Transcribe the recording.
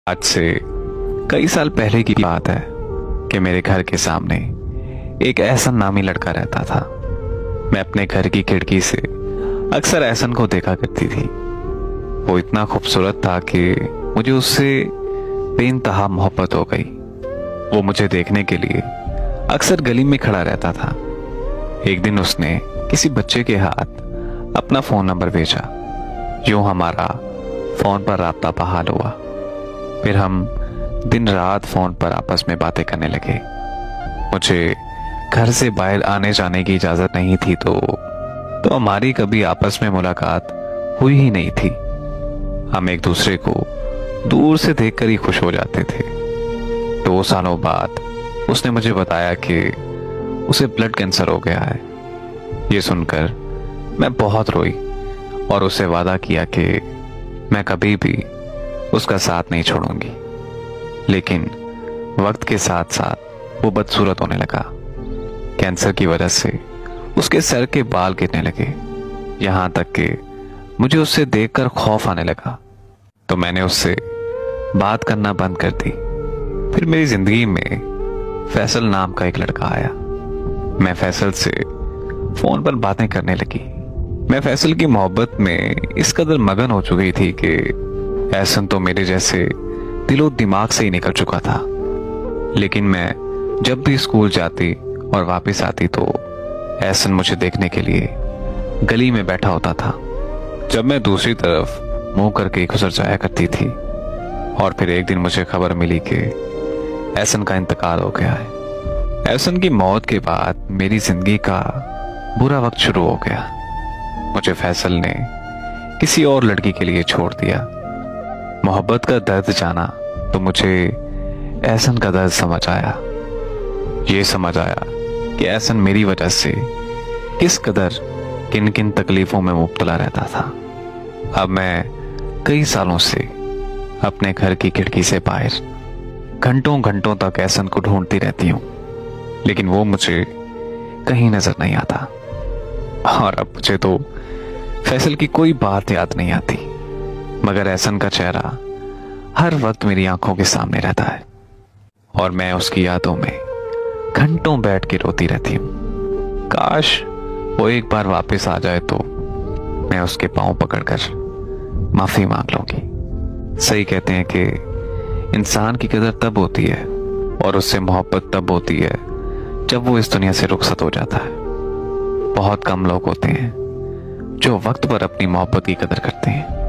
आज से कई साल पहले की बात है कि मेरे घर के सामने एक एहसन नामी लड़का रहता था। मैं अपने घर की खिड़की से अक्सर एहसन को देखा करती थी। वो इतना खूबसूरत था कि मुझे उससे बेइंतहा मोहब्बत हो गई। वो मुझे देखने के लिए अक्सर गली में खड़ा रहता था। एक दिन उसने किसी बच्चे के हाथ अपना फोन नंबर भेजा। यूं हमारा फोन पर राब्ता बहाल हुआ। फिर हम दिन रात फोन पर आपस में बातें करने लगे। मुझे घर से बाहर आने जाने की इजाजत नहीं थी तो हमारी कभी आपस में मुलाकात हुई ही नहीं थी। हम एक दूसरे को दूर से देखकर ही खुश हो जाते थे। 2 सालों बाद उसने मुझे बताया कि उसे ब्लड कैंसर हो गया है। ये सुनकर मैं बहुत रोई और उससे वादा किया कि मैं कभी भी उसका साथ नहीं छोड़ूंगी। लेकिन वक्त के साथ साथ वो बदसूरत होने लगा। कैंसर की वजह से उसके सर के बाल गिरने लगे। यहां तक कि मुझे उससे देखकर खौफ आने लगा तो मैंने उससे बात करना बंद कर दी। फिर मेरी जिंदगी में फैसल नाम का एक लड़का आया। मैं फैसल से फोन पर बातें करने लगी। मैं फैसल की मोहब्बत में इस कदर मगन हो चुकी थी कि एहसन तो मेरे जैसे दिलो दिमाग से ही निकल चुका था। लेकिन मैं जब भी स्कूल जाती और वापस आती तो एहसन मुझे देखने के लिए गली में बैठा होता था। जब मैं दूसरी तरफ मुंह करके गुजर जाया करती थी। और फिर एक दिन मुझे खबर मिली कि एहसन का इंतकाल हो गया है। एहसन की मौत के बाद मेरी जिंदगी का बुरा वक्त शुरू हो गया। मुझे फैसल ने किसी और लड़की के लिए छोड़ दिया। मोहब्बत का दर्द जाना तो मुझे एहसन का दर्द समझ आया। ये समझ आया कि एहसन मेरी वजह से किस कदर किन किन तकलीफों में मुब्तला रहता था। अब मैं कई सालों से अपने घर की खिड़की से बाहर घंटों घंटों तक एहसन को ढूंढती रहती हूँ, लेकिन वो मुझे कहीं नजर नहीं आता। और अब मुझे तो फैसल की कोई बात याद नहीं आती, मगर एहसन का चेहरा हर वक्त मेरी आंखों के सामने रहता है और मैं उसकी यादों में घंटों बैठ के रोती रहती हूँ। काश वो एक बार वापस आ जाए तो मैं उसके पांव पकड़कर माफी मांग लूंगी। सही कहते हैं कि इंसान की कदर तब होती है और उससे मोहब्बत तब होती है जब वो इस दुनिया से रुखसत हो जाता है। बहुत कम लोग होते हैं जो वक्त पर अपनी मोहब्बत की कदर करते हैं।